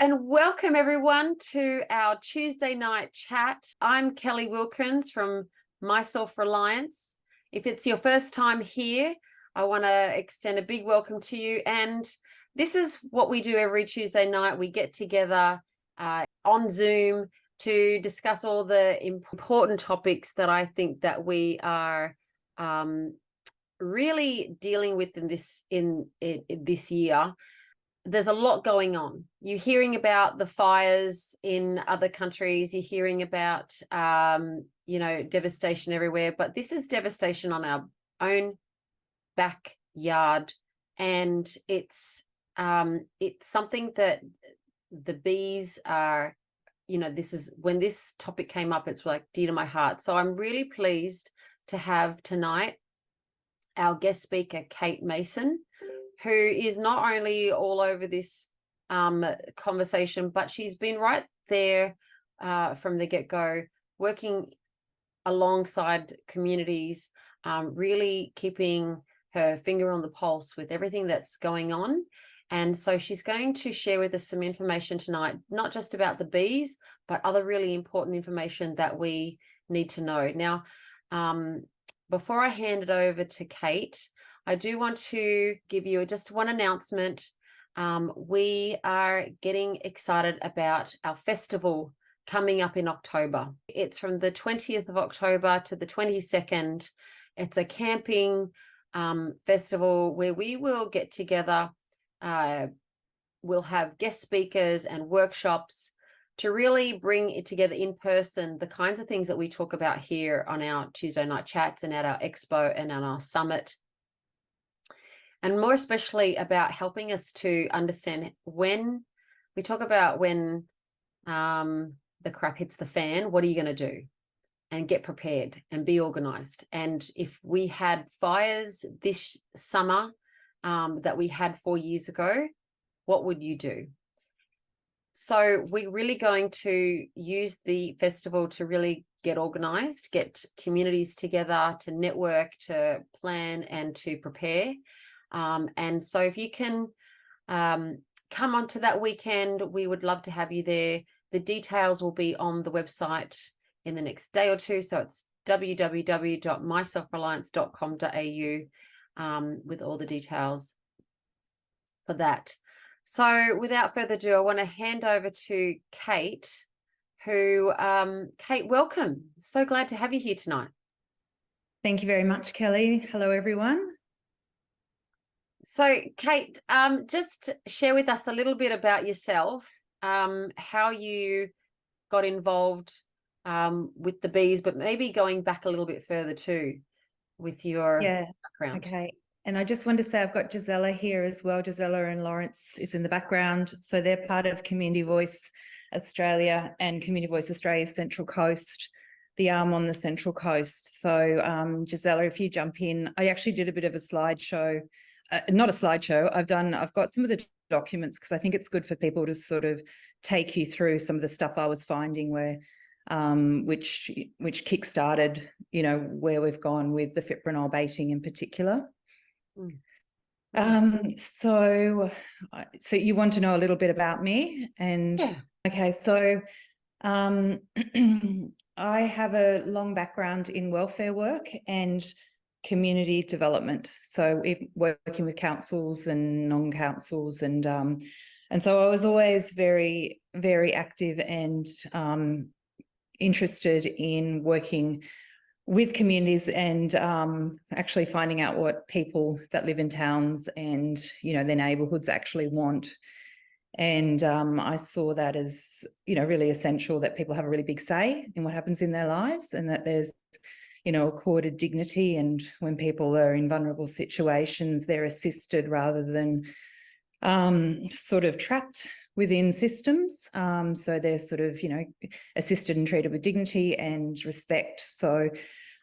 and welcome everyone to our Tuesday night chat. I'm Kelly Wilkins from My Self-Reliance. If it's your first time here, I want to extend a big welcome to you. And this is what we do every Tuesday night. We get together on Zoom to discuss all the important topics that I think that we are really dealing with in this year. There's a lot going on. You're hearing about the fires in other countries. You're hearing about, devastation everywhere. But this is devastation on our own backyard, and it's something that the bees are. This is when this topic came up. It's like dear to my heart. So I'm really pleased to have tonight our guest speaker, Kate Mason, who is not only all over this conversation, but she's been right there from the get-go, working alongside communities, really keeping her finger on the pulse with everything that's going on. And so she's going to share with us some information tonight, not just about the bees, but other really important information that we need to know. Now, before I hand it over to Kate, I do want to give you just one announcement. We are getting excited about our festival coming up in October. It's from the 20th of October to the 22nd. It's a camping festival where we will get together. We'll have guest speakers and workshops to really bring it together in person, the kinds of things that we talk about here on our Tuesday night chats and at our expo and on our summit. And more especially about helping us to understand when we talk about when the crap hits the fan, what are you going to do? And get prepared and be organized. And if we had fires this summer that we had 4 years ago, what would you do? So we're really going to use the festival to really get organized, get communities together, to network, to plan and to prepare. And so if you can come onto that weekend, we would love to have you there. The details will be on the website in the next day or two. So it's www.myselfreliance.com.au with all the details for that. So without further ado, I want to hand over to Kate, who, Kate, welcome. So glad to have you here tonight. Thank you very much, Kelly. Hello, everyone. So, Kate, just share with us a little bit about yourself, how you got involved with the bees, but maybe going back a little bit further too with your background. Okay. And I just want to say I've got Gizella here as well. Gizella and Lawrence is in the background. So they're part of Community Voice Australia and Community Voice Australia's Central Coast, the arm on the Central Coast. So Gizella, if you jump in, I actually did a bit of a slideshow. Not a slideshow. I've got some of the documents because I think it's good for people to sort of take you through some of the stuff I was finding where, which kickstarted, where we've gone with the fipronil baiting in particular. So you want to know a little bit about me, and okay. So, I have a long background in welfare work and community development, so working with councils and non-councils, and so I was always very, very active and interested in working with communities and actually finding out what people that live in towns and their neighbourhoods actually want. And I saw that as really essential, that people have a really big say in what happens in their lives, and that there's accorded dignity, and when people are in vulnerable situations, they're assisted rather than sort of trapped within systems. So they're sort of, assisted and treated with dignity and respect. So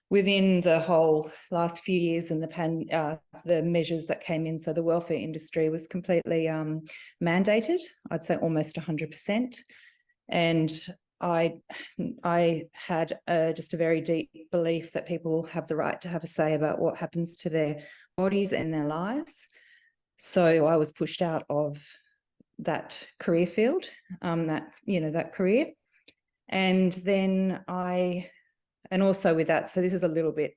within the whole last few years and the measures that came in, so the welfare industry was completely mandated, I'd say almost 100%. And I had just a very deep belief that people have the right to have a say about what happens to their bodies and their lives. So I was pushed out of that career field, that career. And then and also with that, so this is a little bit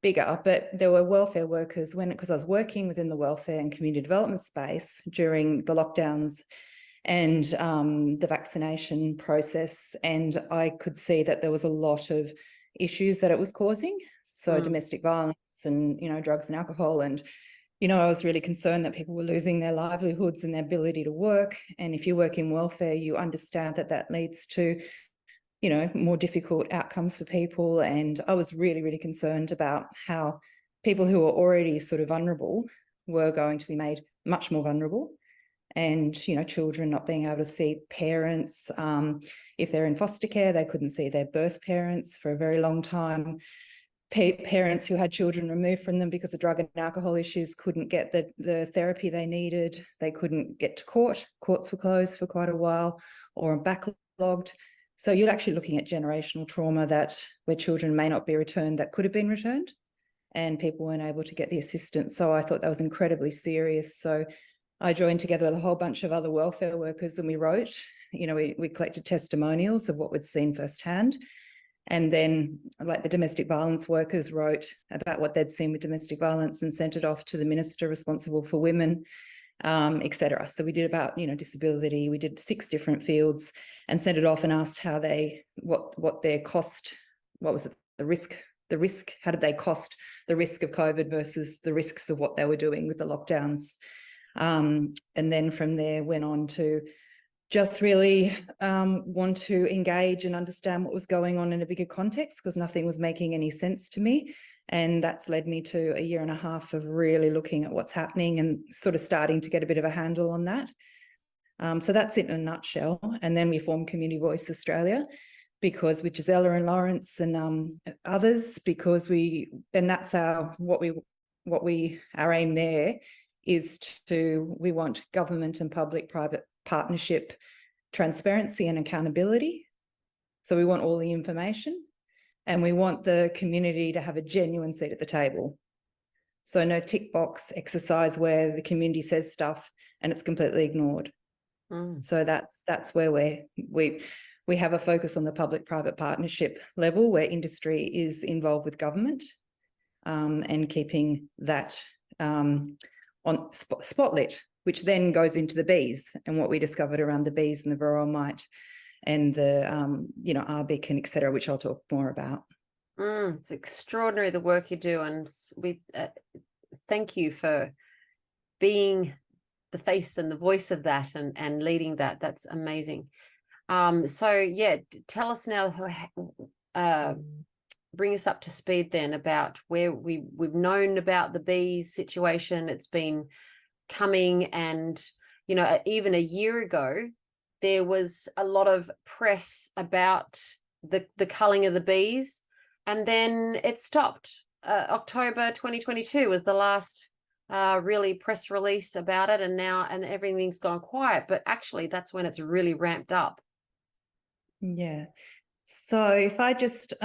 bigger, but there were welfare workers because I was working within the welfare and community development space during the lockdowns and the vaccination process. And I could see that there was a lot of issues that it was causing. So domestic violence and, drugs and alcohol. And, I was really concerned that people were losing their livelihoods and their ability to work. And if you work in welfare, you understand that that leads to, more difficult outcomes for people. And I was really, really concerned about how people who are already sort of vulnerable were going to be made much more vulnerable. And, children not being able to see parents. If they're in foster care, they couldn't see their birth parents for a very long time. Parents who had children removed from them because of drug and alcohol issues couldn't get the therapy they needed. They couldn't get to court. Courts were closed for quite a while or backlogged. So you're actually looking at generational trauma where children may not be returned that could have been returned, and people weren't able to get the assistance. So I thought that was incredibly serious. So I joined together with a whole bunch of other welfare workers, and we wrote, we collected testimonials of what we'd seen firsthand. And then like the domestic violence workers wrote about what they'd seen with domestic violence and sent it off to the minister responsible for women, etc. So we did about, disability. We did 6 different fields and sent it off and asked how what their cost, what was it, the risk, how did they cost the risk of COVID versus the risks of what they were doing with the lockdowns. And then from there went on to just really want to engage and understand what was going on in a bigger context, because nothing was making any sense to me. And that's led me to a 1.5 years of really looking at what's happening and sort of starting to get a bit of a handle on that. So that's it in a nutshell. And then we formed Community Voice Australia, because with Gizella and Lawrence and others, that's our aim there is we want government and public-private partnership, transparency and accountability. So we want all the information, and we want the community to have a genuine seat at the table. So no tick box exercise where the community says stuff and it's completely ignored. So that's where we have a focus on the public-private partnership level, where industry is involved with government, and keeping that on spotlit, which then goes into the bees and what we discovered around the bees and the varroa mite and the arbic and etc., which I'll talk more about. It's extraordinary the work you do, and we thank you for being the face and the voice of that and leading that. That's amazing. So yeah, tell us now, bring us up to speed then about where we've known about the bees situation. It's been coming, and even a year ago there was a lot of press about the culling of the bees, and then it stopped. October 2022 was the last really press release about it, and everything's gone quiet, but actually that's when it's really ramped up. Yeah. So if I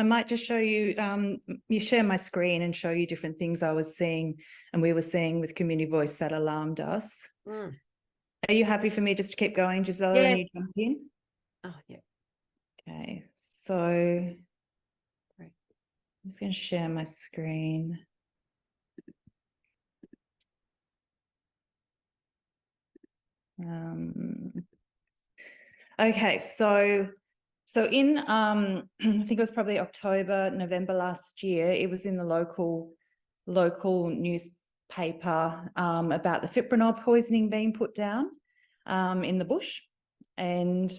might just show you, you share my screen and show you different things I was seeing and we were seeing with Community Voice that alarmed us. Are you happy for me just to keep going, Gizella, Yeah. and you jump in? Oh, yeah. Okay, so I'm just going to share my screen. Okay, so in I think it was probably October, November last year, it was in the local newspaper about the fipronil poisoning being put down in the bush, and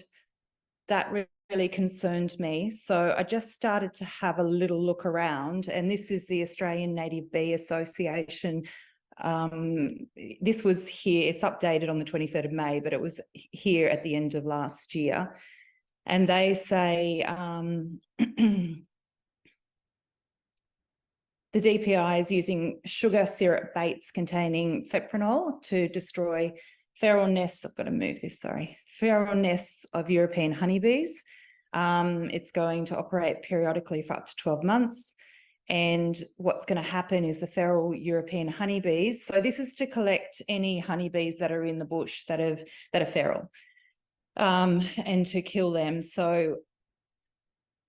that really concerned me. So I just started to have a little look around, and this is the Australian Native Bee Association. This was here, it's updated on the 23rd of May, but it was here at the end of last year. And they say the DPI is using sugar syrup baits containing fipronil to destroy feral nests. I've got to move this, sorry. Feral nests of European honeybees. It's going to operate periodically for up to 12 months. And what's going to happen is the feral European honeybees. So this is to collect any honeybees that are in the bush that are feral, and to kill them. So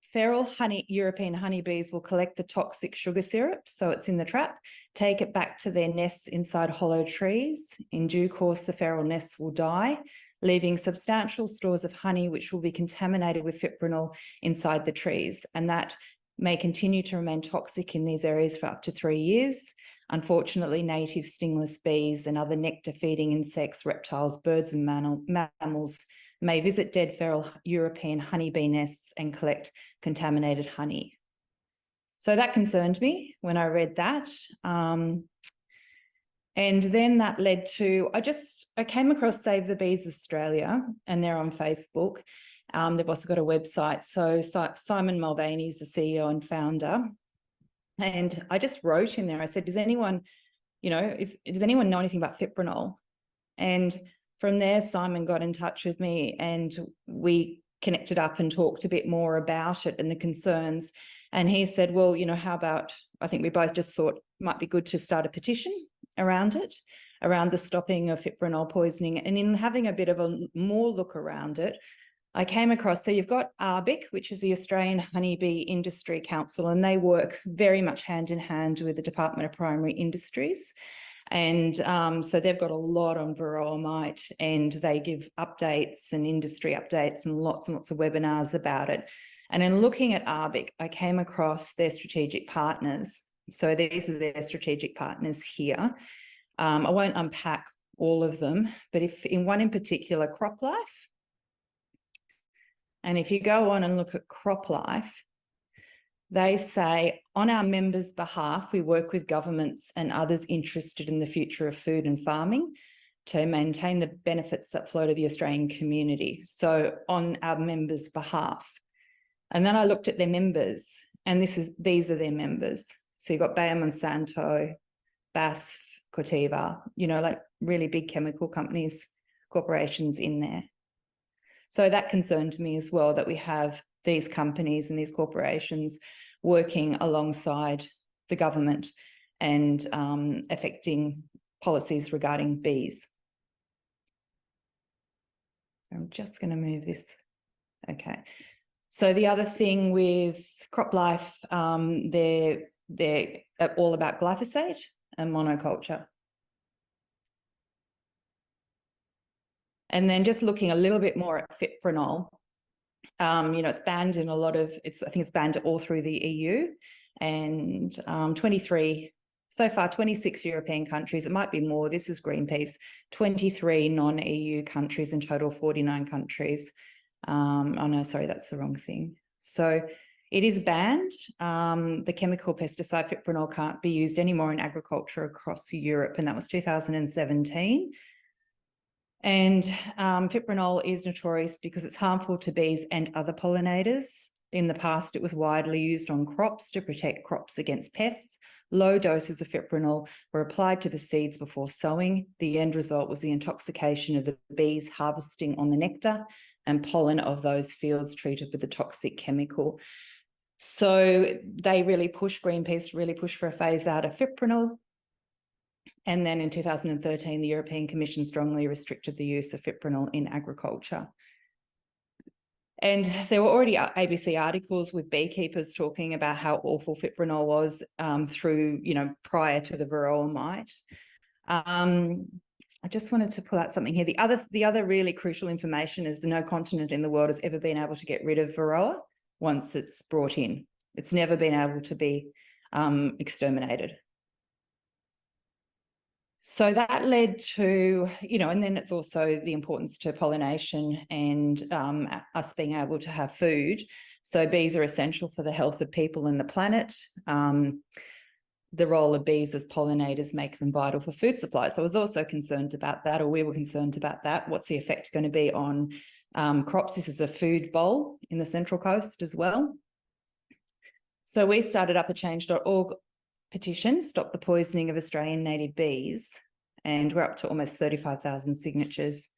feral European honeybees will collect the toxic sugar syrup, so it's in the trap, take it back to their nests inside hollow trees. In due course, the feral nests will die, leaving substantial stores of honey, which will be contaminated with fipronil inside the trees. And that may continue to remain toxic in these areas for up to 3 years. Unfortunately, native stingless bees and other nectar-feeding insects, reptiles, birds and mammals may visit dead feral European honeybee nests and collect contaminated honey. So that concerned me when I read that. And then that led to, I came across Save the Bees Australia, and they're on Facebook. They've also got a website. So Simon Mulvaney is the CEO and founder. And I just wrote in there, I said, does anyone know anything about fipronil? And from there, Simon got in touch with me and we connected up and talked a bit more about it and the concerns. And he said, well, how about, I think we both just thought it might be good to start a petition around it, around the stopping of fipronil poisoning. And in having a bit of a more look around it, I came across, so you've got ARBIC, which is the Australian Honeybee Industry Council, and they work very much hand in hand with the Department of Primary Industries. And so they've got a lot on varroa mite, and they give updates and industry updates and lots of webinars about it. And in looking at ARBIC, I came across their strategic partners. So these are their strategic partners here. I won't unpack all of them, but if in one in particular, CropLife. And if you go on and look at CropLife, they say, on our members' behalf, we work with governments and others interested in the future of food and farming to maintain the benefits that flow to the Australian community. So on our members' behalf. And then I looked at their members, and these are their members. So you've got Bayer Monsanto, BASF, Corteva, like really big chemical companies, corporations in there. So that concerned me as well, that we have these companies and these corporations working alongside the government and affecting policies regarding bees. I'm just going to move this. Okay. So the other thing with CropLife, they're all about glyphosate and monoculture. And then just looking a little bit more at fipronil, it's banned in I think it's banned all through the EU, and 26 European countries, it might be more, this is Greenpeace, 23 non-EU countries, in total 49 countries. Oh no, sorry, that's the wrong thing. So it is banned. The chemical pesticide fipronil can't be used anymore in agriculture across Europe, and that was 2017. And fipronil is notorious because it's harmful to bees and other pollinators. In the past, it was widely used on crops to protect crops against pests. Low doses of fipronil were applied to the seeds before sowing. The end result was the intoxication of the bees harvesting on the nectar and pollen of those fields treated with the toxic chemical. So they really Greenpeace really pushed for a phase out of fipronil. And then in 2013, the European Commission strongly restricted the use of fipronil in agriculture. And there were already ABC articles with beekeepers talking about how awful fipronil was prior to the varroa mite. I just wanted to pull out something here. The other really crucial information is that no continent in the world has ever been able to get rid of varroa once it's brought in. It's never been able to be exterminated. So that led to, and then it's also the importance to pollination and us being able to have food. So bees are essential for the health of people and the planet. The role of bees as pollinators makes them vital for food supply. So I was also concerned about that, or we were concerned about that. What's the effect going to be on crops? This is a food bowl in the Central Coast as well. So we started up a change.org petition, Stop the Poisoning of Australian Native Bees, and we're up to almost 35,000 signatures.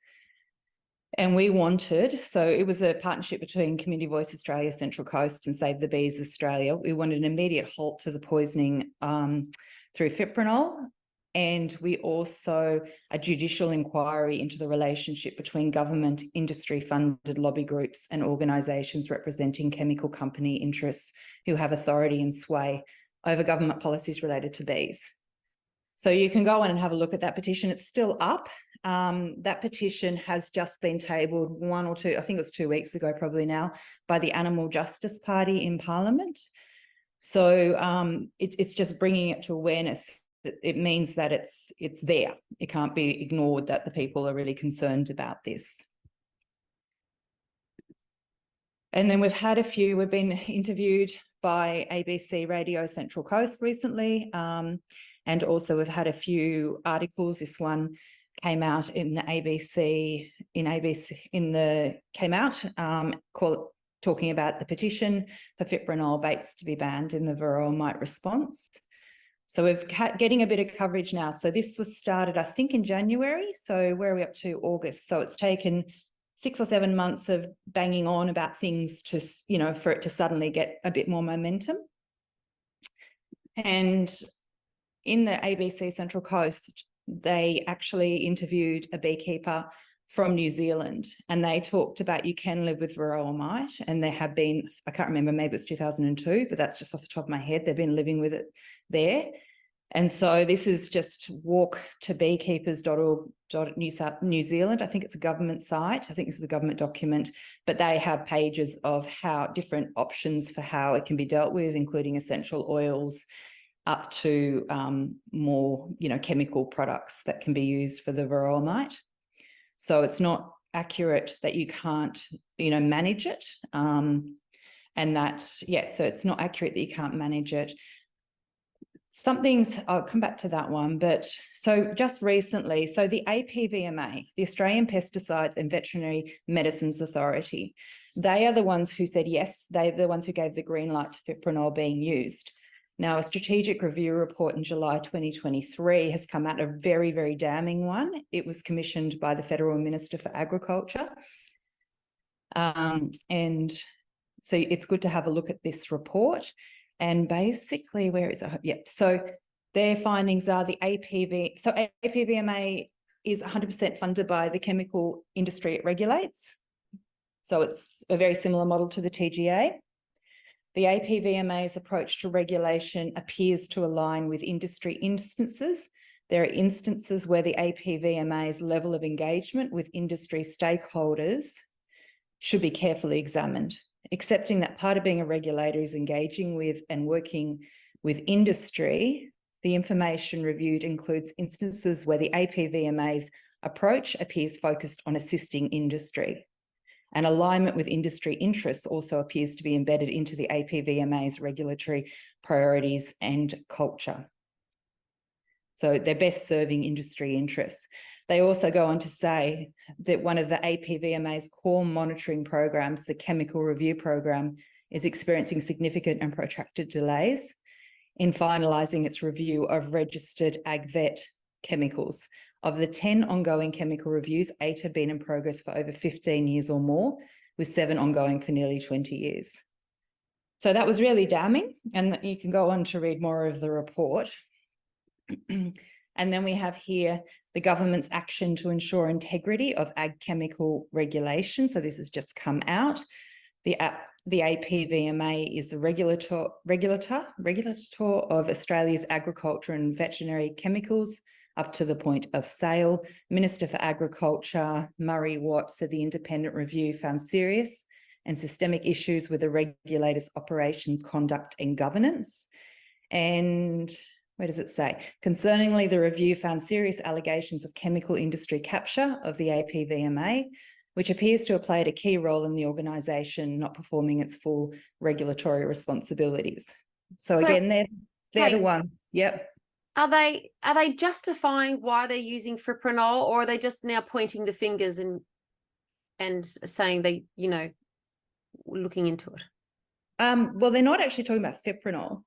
And we wanted, so it was a partnership between Community Voice Australia, Central Coast and Save the Bees Australia. We wanted an immediate halt to the poisoning through fipronil. And we also a judicial inquiry into the relationship between government, industry-funded lobby groups and organisations representing chemical company interests who have authority and sway over government policies related to bees. So you can go on and have a look at that petition. It's still up. That petition has just been tabled 1 or 2, I think it was 2 weeks ago probably now, by the Animal Justice Party in Parliament. So it's just bringing it to awareness. It means that it's there. It can't be ignored that the people are really concerned about this. And then we've been interviewed by ABC Radio Central Coast recently. And also we've had a few articles. This one came out in the ABC, talking about the petition for fipronil baits to be banned in the varroa mite response. So we're getting a bit of coverage now. So this was started, I think, in January. So where are we up to? August. So it's taken 6 or 7 months of banging on about things to, for it to suddenly get a bit more momentum. And in the ABC Central Coast, they actually interviewed a beekeeper from New Zealand, and they talked about you can live with varroa mite, and there have been, I can't remember, maybe it's 2002, but that's just off the top of my head. They've been living with it there. And so this is just walktobeekeepers.org.New New Zealand. I think it's a government site. I think this is a government document, but they have pages of how different options for how it can be dealt with, including essential oils, up to more, chemical products that can be used for the varroa mite. So it's not accurate that you can't, manage it. So it's not accurate that you can't manage it. I'll come back to that one, but so just recently, so the APVMA, the Australian Pesticides and Veterinary Medicines Authority, they are the ones who said yes, they're the ones who gave the green light to fipronil being used. Now, a strategic review report in July 2023 has come out, a very, very damning one. It was commissioned by the Federal Minister for Agriculture. And so it's good to have a look at this report. And basically, where is it? Yep. So their findings are the APVMA is 100% funded by the chemical industry it regulates. So it's a very similar model to the TGA. The APVMA's approach to regulation appears to align with industry instances. There are instances where the APVMA's level of engagement with industry stakeholders should be carefully examined, accepting that part of being a regulator is engaging with and working with industry. The information reviewed includes instances where the APVMA's approach appears focused on assisting industry. And alignment with industry interests also appears to be embedded into the APVMA's regulatory priorities and culture. So they're best serving industry interests. They also go on to say that one of the APVMA's core monitoring programs, the Chemical Review Program, is experiencing significant and protracted delays in finalising its review of registered AgVet chemicals. Of the 10 ongoing chemical reviews, 8 have been in progress for over 15 years or more, with 7 ongoing for nearly 20 years. So that was really damning, and you can go on to read more of the report. And then we have here the government's action to ensure integrity of ag chemical regulation. So this has just come out. The APVMA is the regulator of Australia's agriculture and veterinary chemicals up to the point of sale. Minister for Agriculture, Maree said the independent review found serious and systemic issues with the regulator's operations, conduct and governance. And where does it say? Concerningly, the review found serious allegations of chemical industry capture of the APVMA, which appears to have played a key role in the organisation not performing its full regulatory responsibilities. So again, they're the ones. Yep. Are they justifying why they're using fipronil, or are they just now pointing the fingers and saying they, looking into it? Well, they're not actually talking about fipronil.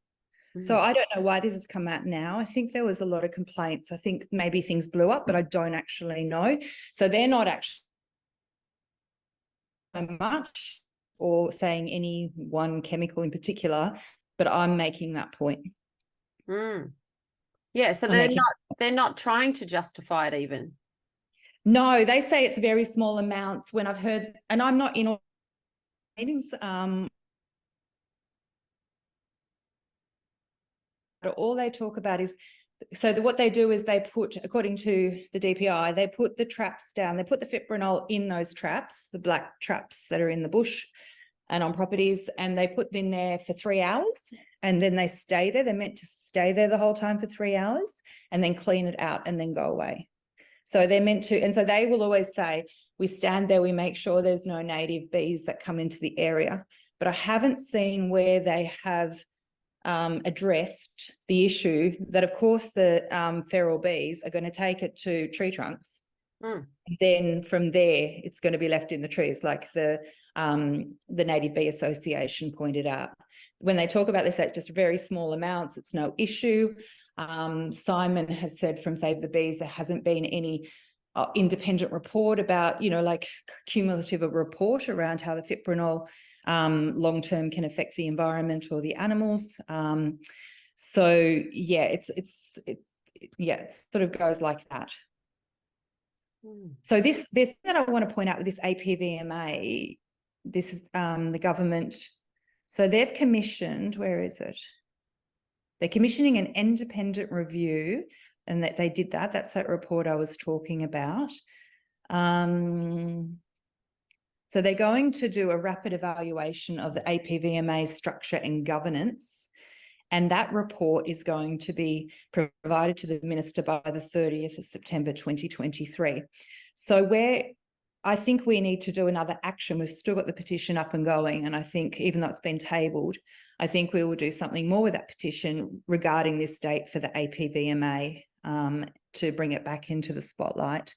So I don't know why this has come out now. I think there was a lot of complaints. I think maybe things blew up, but I don't actually know. So they're not actually much or saying any one chemical in particular, but I'm making that point. Yeah, so they're not trying to justify it even. No, they say it's very small amounts. When I've heard, and I'm not in all meetings, all they talk about is, so what they do is they put, according to the DPI, they put the traps down, they put the fipronil in those traps, the black traps that are in the bush and on properties, and they put them in there for 3 hours, and then they stay there. They're meant to stay there the whole time for 3 hours and then clean it out and then go away. So they're meant to, and so they will always say, we stand there, we make sure there's no native bees that come into the area. But I haven't seen where they have addressed the issue that, of course, the feral bees are going to take it to tree trunks. Then from there, it's going to be left in the trees, like the Native Bee Association pointed out. When they talk about this, that's just very small amounts. It's no issue. Simon has said from Save the Bees, there hasn't been any independent report about, like cumulative report around how the fipronil long-term can affect the environment or the animals. So yeah, it sort of goes like that. So this thing that I want to point out with this APVMA, this is the government. So they've commissioned, where is it? They're commissioning an independent review, and that they did that. That's that report I was talking about. So they're going to do a rapid evaluation of the APVMA structure and governance. And that report is going to be provided to the Minister by the 30th of September 2023. So I think we need to do another action. We've still got the petition up and going. And I think even though it's been tabled, I think we will do something more with that petition regarding this date for the APVMA to bring it back into the spotlight.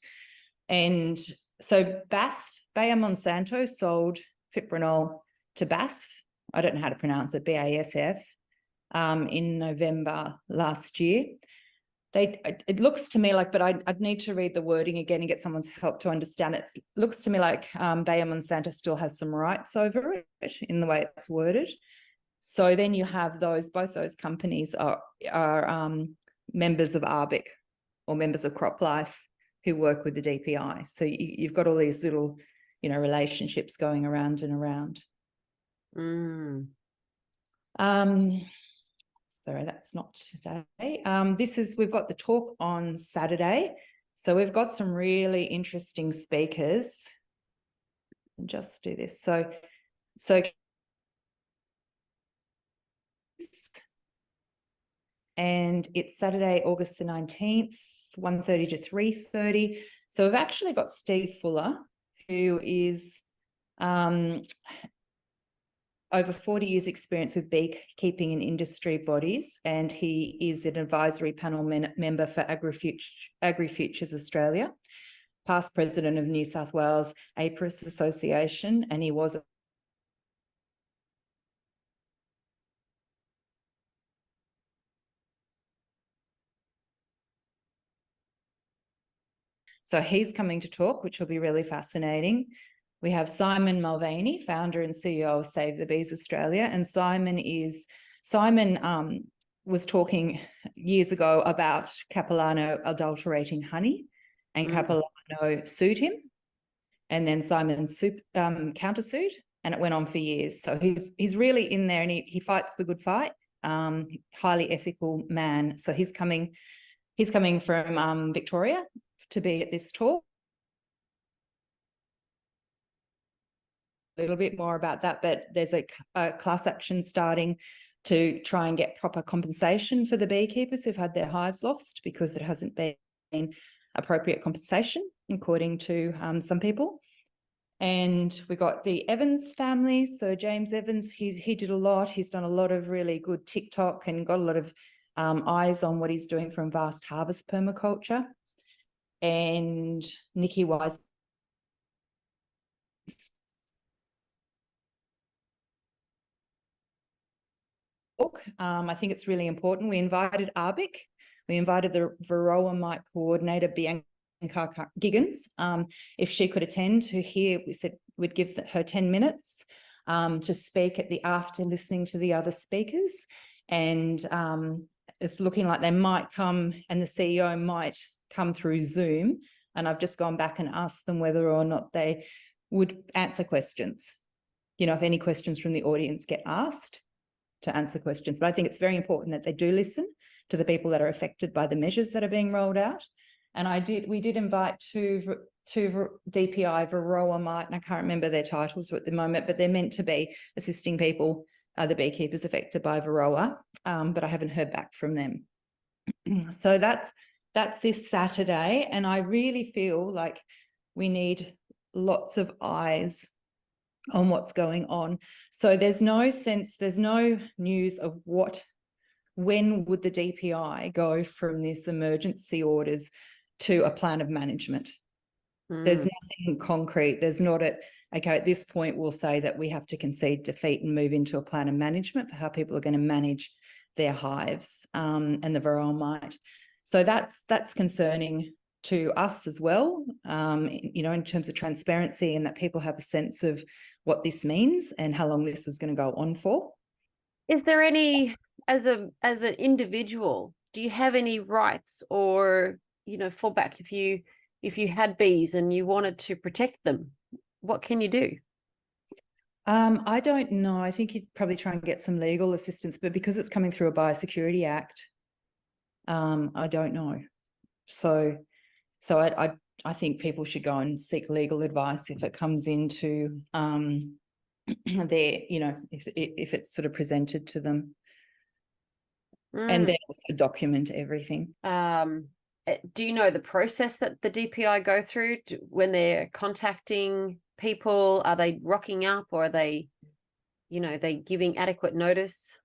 And so BASF, Bayer Monsanto, sold fipronil to BASF. I don't know how to pronounce it, BASF. In November last year. It looks to me like, but I'd need to read the wording again and get someone's help to understand it. It looks to me like Bayer Monsanto still has some rights over it in the way it's worded. So then you have both those companies are members of ARBIC or members of CropLife who work with the DPI. So you've got all these little, relationships going around and around. Sorry, that's not today. We've got the talk on Saturday. So we've got some really interesting speakers. And just do this. So and it's Saturday, August the 19th, 1:30 to 3:30. So we've actually got Steve Fuller, who is over 40 years experience with beekeeping in industry bodies, and he is an advisory panel member for AgriFutures Australia, past president of New South Wales APRIS Association, and he was so he's coming to talk, which will be really fascinating. We have Simon Mulvaney, founder and CEO of Save the Bees Australia. And Simon was talking years ago about Capilano adulterating honey, and Capilano sued him. And then Simon countersued, and it went on for years. So he's really in there, and he fights the good fight. Highly ethical man. So he's coming from Victoria to be at this talk. A little bit more about that, but there's a class action starting to try and get proper compensation for the beekeepers who've had their hives lost because there hasn't been appropriate compensation, according to some people. And we got the Evans family. So James Evans, he did a lot. He's done a lot of really good TikTok and got a lot of eyes on what he's doing from Vast Harvest Permaculture. And Nikki Wise. I think it's really important. We invited ARBIC. We invited the Varroa mite coordinator, Bianca Giggins, if she could attend to hear. We said, we'd give her 10 minutes to speak after listening to the other speakers. And it's looking like they might come, and the CEO might come through Zoom. And I've just gone back and asked them whether or not they would answer questions. You know, if any questions from the audience get asked, to answer questions. But I think it's very important that they do listen to the people that are affected by the measures that are being rolled out. And we did invite two DPI Varroa mite, and I can't remember their titles at the moment, but they're meant to be assisting people, the beekeepers affected by Varroa, but I haven't heard back from them. So that's this Saturday, and I really feel like we need lots of eyes on what's going on. So there's no news of when would the DPI go from this emergency orders to a plan of management. There's nothing concrete. There's not okay, at this point we'll say that we have to concede defeat and move into a plan of management for how people are going to manage their hives and the Varroa mite. So that's concerning to us as well, you know, in terms of transparency, and that people have a sense of what this means and how long this is going to go on for. Is there any, as an individual, do you have any rights or, you know, fallback if you had bees and you wanted to protect them? What can you do? I don't know. I think you'd probably try and get some legal assistance, but because it's coming through a Biosecurity Act, I don't know. So I think people should go and seek legal advice if it comes into their, you know, if it's sort of presented to them, and then also document everything. Do you know the process that the DPI go through when they're contacting people? Are they rocking up, or are they, you know, they giving adequate notice?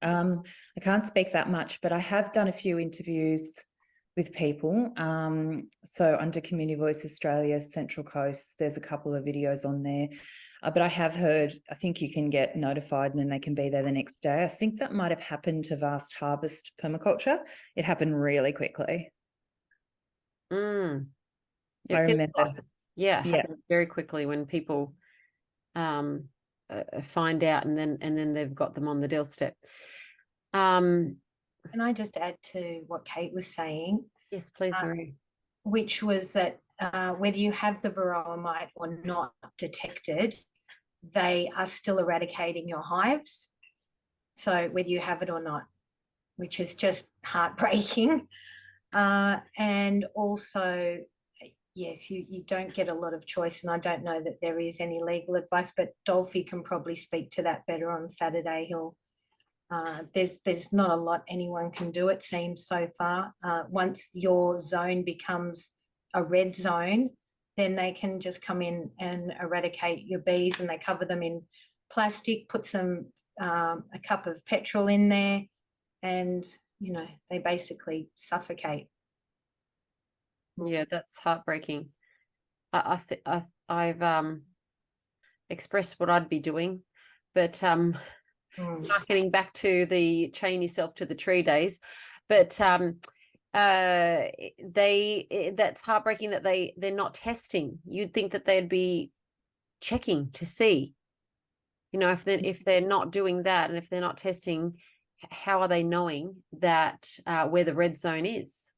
I can't speak that much, but I have done a few interviews with people. So under Community Voice Australia Central Coast, there's a couple of videos on there. But I have heard, I think you can get notified and then they can be there the next day. I think that might have happened to Vast Harvest Permaculture. It happened really quickly. I remember. Like it happened very quickly when people find out, and then they've got them on the doorstep. Can I just add to what Kate was saying? Yes, please, Maree. Which was that whether you have the Varroa mite or not detected, they are still eradicating your hives. So whether you have it or not, which is just heartbreaking. And also, yes, you don't get a lot of choice, and I don't know that there is any legal advice, but Dolphy can probably speak to that better on Saturday. There's not a lot anyone can do, it seems, so far. Once your zone becomes a red zone, then they can just come in and eradicate your bees, and they cover them in plastic, put a cup of petrol in there, and, you know, they basically suffocate. Yeah, that's heartbreaking. I've expressed what I'd be doing, but marketing back to the chain yourself to the tree days, but that's heartbreaking that they're not testing. You'd think that they'd be checking to see, you know, if they're not doing that, and if they're not testing, how are they knowing that where the red zone is?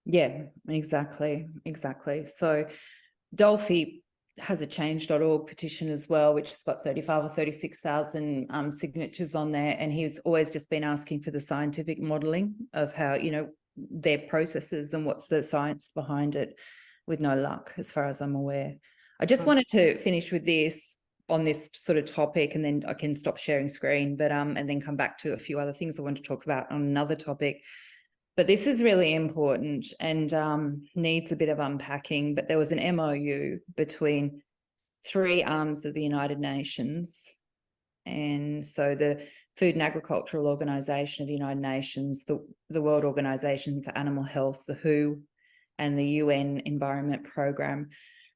Yeah, exactly. So Dolphy has a change.org petition as well, which has got 35 or 36,000 signatures on there, and he's always just been asking for the scientific modelling of how, you know, their processes and what's the science behind it, with no luck as far as I'm aware. I just wanted to finish with this on this sort of topic, and then I can stop sharing screen, but and then come back to a few other things I want to talk about on another topic. But this is really important and needs a bit of unpacking. But there was an MOU between 3 arms of the United Nations. And so the Food and Agricultural Organization of the United Nations, the World Organization for Animal Health, the WHO, and the UN Environment Programme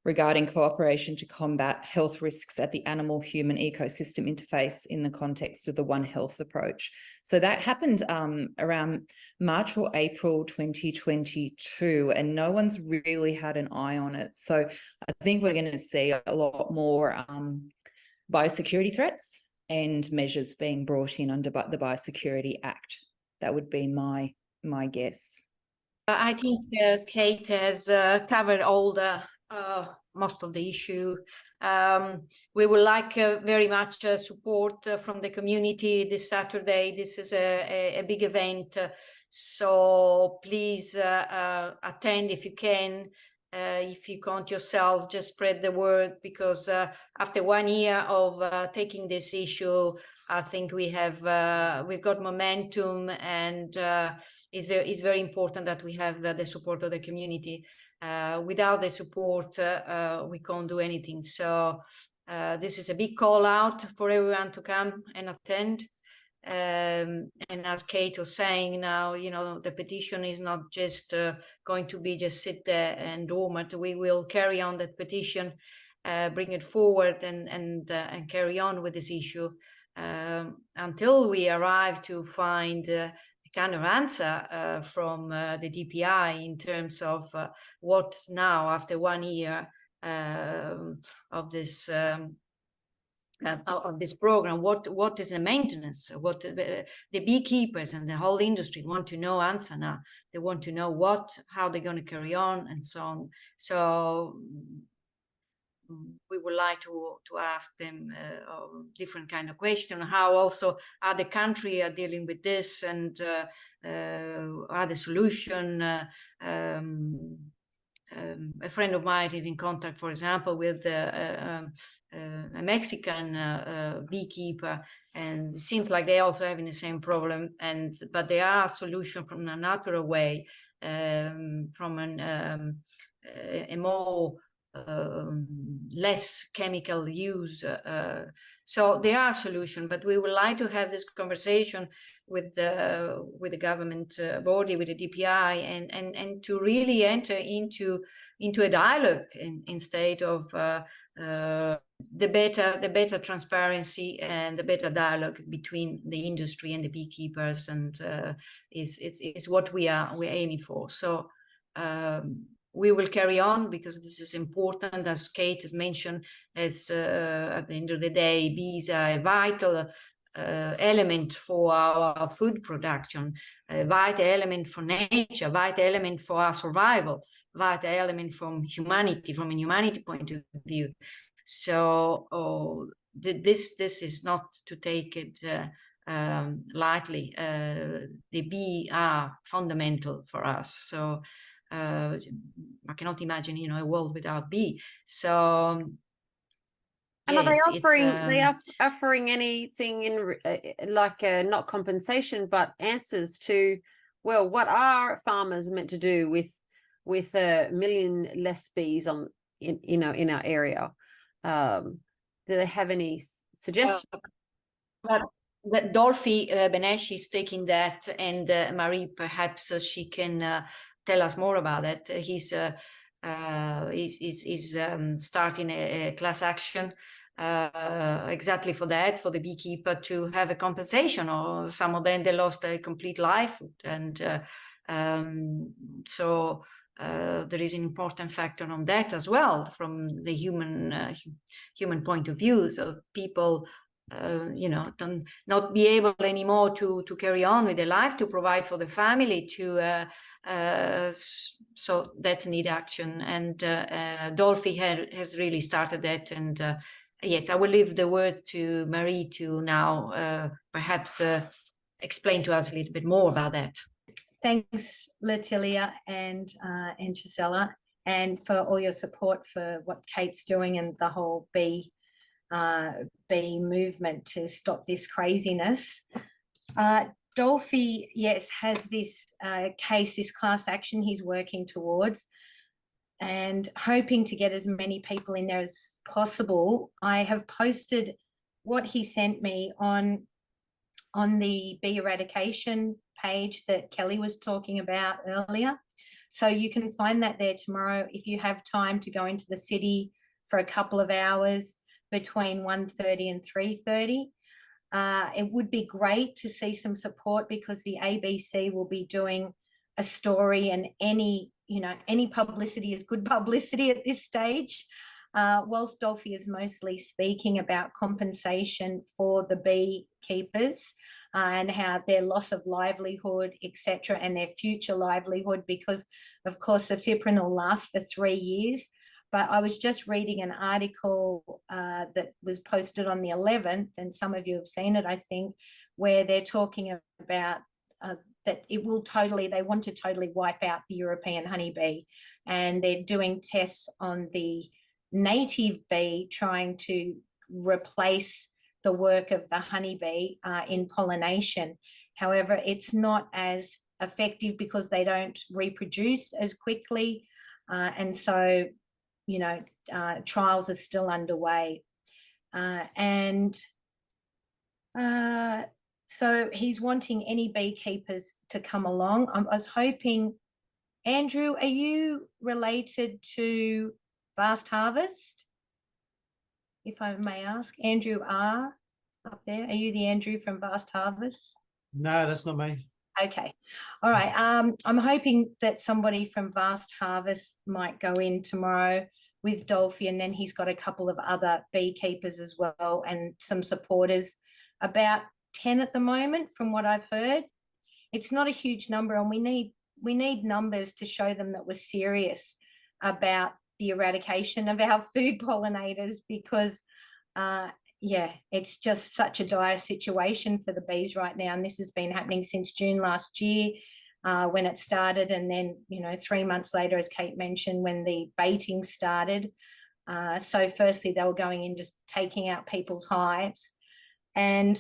regarding cooperation to combat health risks at the animal-human ecosystem interface in the context of the One Health approach. So that happened around March or April 2022, and no one's really had an eye on it. So I think we're going to see a lot more biosecurity threats and measures being brought in under the Biosecurity Act. That would be my guess. I think Kate has covered all the most of the issue. We would like very much support from the community this Saturday. This is a big event, so please attend if you can. If you can't yourself, just spread the word, because after 1 year of taking this issue, I think we've got momentum, and it's very important that we have the support of the community. Without the support, we can't do anything. So this is a big call out for everyone to come and attend. And as Kate was saying now, you know, the petition is not just going to be just sit there and dormant. We will carry on that petition, bring it forward, and carry on with this issue until we arrive to find a kind of answer from the DPI in terms of what now, after 1 year of this program, what is the maintenance, what the beekeepers and the whole industry want to know answer now. They want to know how they're going to carry on and so on. So we would like to ask them different kind of question, how also other countries are dealing with this, and other solution. A friend of mine is in contact, for example, with a Mexican beekeeper, and it seems like they also having the same problem. But there are solutions from a natural way, from a more less chemical use. So there are solutions, but we would like to have this conversation with the government body, with the DPI, and to really enter into a dialogue instead of the better transparency and the better dialogue between the industry and the beekeepers, and is what we're aiming for. So we will carry on, because this is important. As Kate has mentioned, it's at the end of the day, bees are a vital element for our food production, a vital element for nature, vital element for our survival, vital element from a humanity point of view. So this is not to take it lightly. The bees are fundamental for us. So I cannot imagine, a world without bee. So and yes, are they offering anything in like not compensation, but answers to, well, what are farmers meant to do with 1 million less bees in our area? Do they have any suggestions? Dolphy Benesh is taking that, and Maree, perhaps she can tell us more about it. He's starting a class action exactly for that, for the beekeeper to have a compensation, or some of them they lost a complete life, and so there is an important factor on that as well from the human point of view. So people not be able anymore to carry on with their life, to provide for the family, so that's need action, and Dolphy has really started that. And yes, I will leave the word to Maree to now perhaps explain to us a little bit more about that. Thanks, Letilia and Gizella, and for all your support for what Kate's doing and the whole bee movement to stop this craziness. Dolphy, yes, has this case, this class action he's working towards, and hoping to get as many people in there as possible. I have posted what he sent me on the bee eradication page that Kelly was talking about earlier. So you can find that there tomorrow if you have time to go into the city for a couple of hours between 1:30 and 3:30. It would be great to see some support because the ABC will be doing a story, and any publicity is good publicity at this stage. Whilst Dolphy is mostly speaking about compensation for the beekeepers and how their loss of livelihood, etc., and their future livelihood, because of course the fipronil lasts for 3 years. But I was just reading an article that was posted on the 11th, and some of you have seen it, I think, where they're talking about that they want to totally wipe out the European honeybee, and they're doing tests on the native bee, trying to replace the work of the honeybee in pollination. However, it's not as effective because they don't reproduce as quickly, and so trials are still underway. So he's wanting any beekeepers to come along. I was hoping, Andrew, are you related to Vast Harvest? If I may ask, Andrew R. up there, are you the Andrew from Vast Harvest? No, that's not me. Okay, all right. I'm hoping that somebody from Vast Harvest might go in tomorrow with Dolphy, and then he's got a couple of other beekeepers as well and some supporters, about 10 at the moment from what I've heard. It's not a huge number, and we need numbers to show them that we're serious about the eradication of our food pollinators, because it's just such a dire situation for the bees right now, and this has been happening since June last year when it started, and then 3 months later, as Kate mentioned, when the baiting started. So firstly, they were going in, just taking out people's hives, and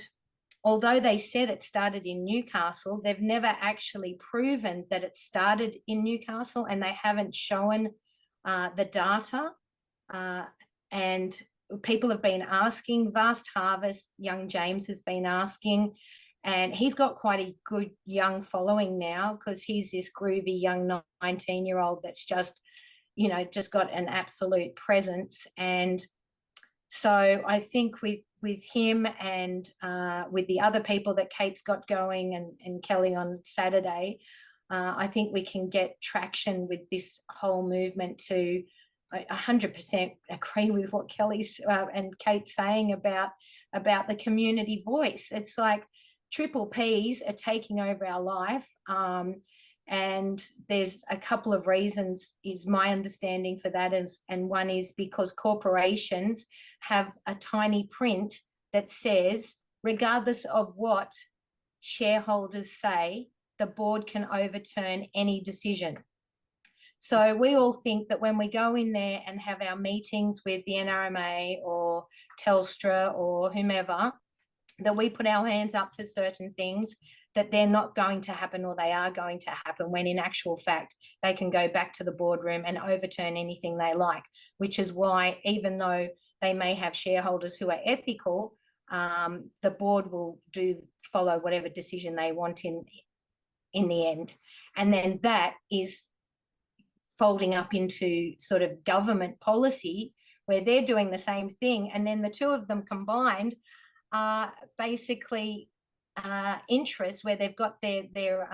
although they said it started in Newcastle, they've never actually proven that it started in Newcastle, and they haven't shown the data. And people have been asking, Vast Harvest, young James has been asking, and he's got quite a good young following now, because he's this groovy young 19-year-old that's just got an absolute presence. And so I think with him and with the other people that Kate's got going, and Kelly on Saturday, I think we can get traction with this whole movement to 100% agree with what Kelly's and Kate's saying about the community voice. It's like triple Ps are taking over our life, and there's a couple of reasons, is my understanding for that, and one is because corporations have a tiny print that says, regardless of what shareholders say, the board can overturn any decision. So we all think that when we go in there and have our meetings with the NRMA or Telstra or whomever, that we put our hands up for certain things, that they're not going to happen, or they are going to happen, when in actual fact they can go back to the boardroom and overturn anything they like, which is why, even though they may have shareholders who are ethical, the board will follow whatever decision they want in the end. And then that is folding up into sort of government policy, where they're doing the same thing, and then the two of them combined are basically interests, where they've got their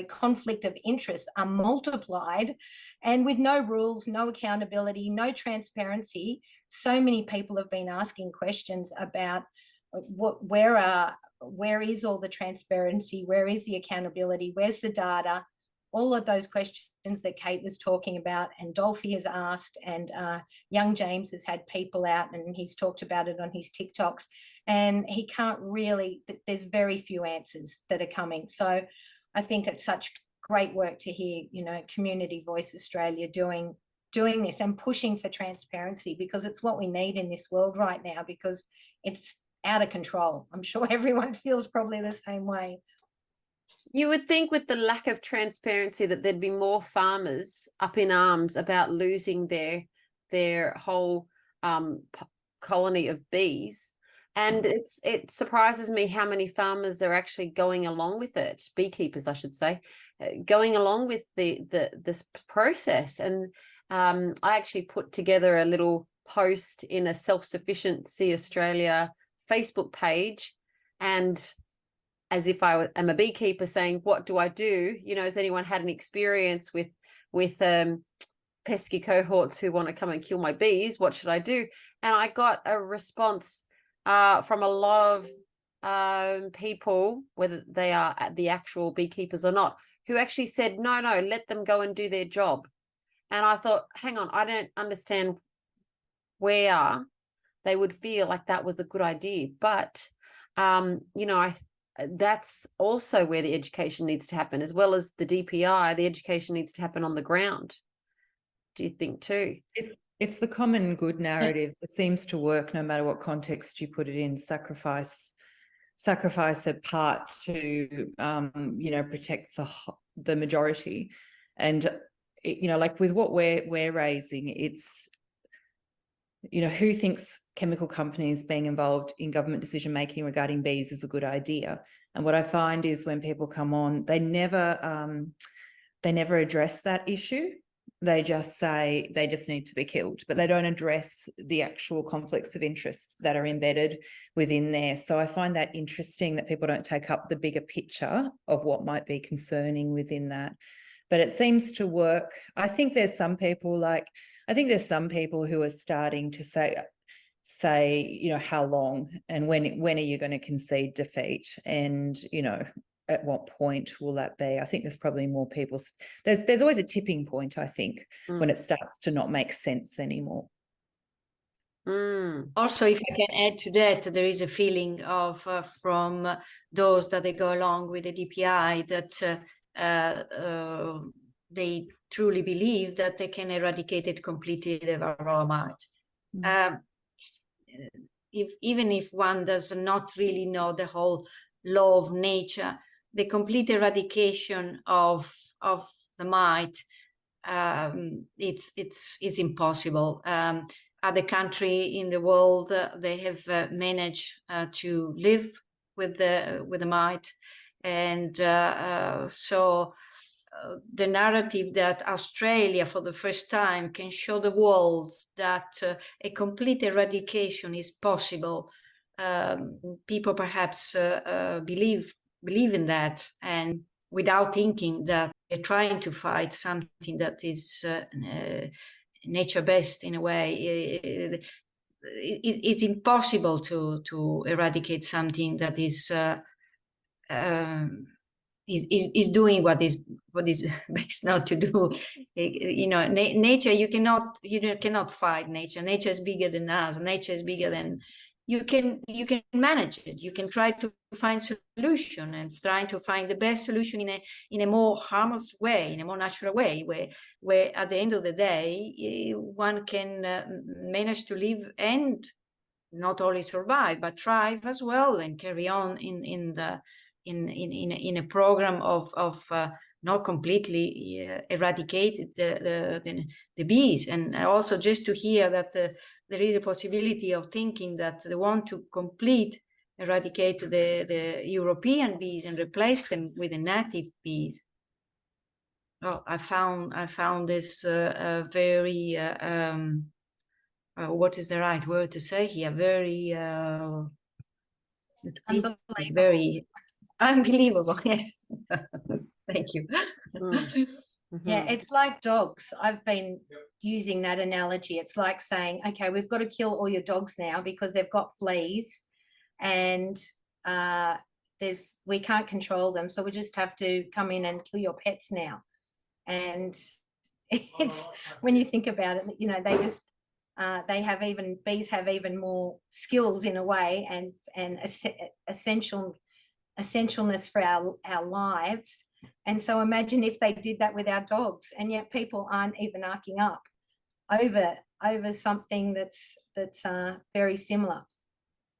conflict of interest are multiplied, and with no rules, no accountability, no transparency. So many people have been asking questions about where is all the transparency, where is the accountability, where's the data, all of those questions that Kate was talking about, and Dolphy has asked, and young James has had people out, and he's talked about it on his TikToks, and he can't really, there's very few answers that are coming. So I think it's such great work to hear, Community Voice Australia doing this and pushing for transparency, because it's what we need in this world right now, because it's out of control. I'm sure everyone feels probably the same way. You would think with the lack of transparency that there'd be more farmers up in arms about losing their whole colony of bees. And it surprises me how many farmers are actually going along with it, beekeepers, I should say, going along with this process. And I actually put together a little post in a Self-Sufficiency Australia Facebook page, and as if I am a beekeeper, saying, what do I do? You know, has anyone had an experience with pesky cohorts who want to come and kill my bees? What should I do? And I got a response from a lot of people, whether they are the actual beekeepers or not, who actually said, no, let them go and do their job. And I thought, hang on, I don't understand where they would feel like that was a good idea. But, you know, that's also where the education needs to happen, as well as the DPI. The education needs to happen on the ground. Do you think too? It's the common good narrative that seems to work no matter what context you put it in. Sacrifice a part to you know, protect the majority. And you know, like with what we're raising, it's, you know, who thinks chemical companies being involved in government decision making regarding bees is a good idea? And what I find is when people come on, they never address that issue. They just say they just need to be killed, but they don't address the actual conflicts of interest that are embedded within there. So I find that interesting that people don't take up the bigger picture of what might be concerning within that. But it seems to work. I think there's some people who are starting to say, you know, how long and when are you going to concede defeat? And, you know, at what point will that be? I think there's probably more people. There's always a tipping point, I think, when it starts to not make sense anymore. Also, if I can add to that, there is a feeling of from those that they go along with the DPI that they truly believe that they can eradicate it completely, the varroa mite. Even if one does not really know the whole law of nature, the complete eradication of the mite, it's impossible. Other country in the world, they have managed to live with the mite, and so the narrative that Australia for the first time can show the world that a complete eradication is possible. People perhaps believe in that, and without thinking that they're trying to fight something that is nature-based in a way. It's impossible to eradicate something that is doing what is best not to do. You know, nature, you cannot fight nature. Nature is bigger than us. Nature is bigger than you can manage it. You can try to find solution and trying to find the best solution in a more harmless way, in a more natural way, where at the end of the day one can manage to live and not only survive but thrive as well, and carry on in a program of not completely eradicate the bees. And also just to hear that there is a possibility of thinking that they want to eradicate the European bees and replace them with the native bees. Oh, I found this very what is the right word to say here? Very very unbelievable. Yes. Thank you. Yeah, it's like dogs. I've been using that analogy. It's like saying, okay, we've got to kill all your dogs now because they've got fleas, and we can't control them, so we just have to come in and kill your pets now. And it's, when you think about it, you know, they just bees have even more skills in a way, and essentialness for our lives. And so imagine if they did that with our dogs, and yet people aren't even arcing up over something that's very similar.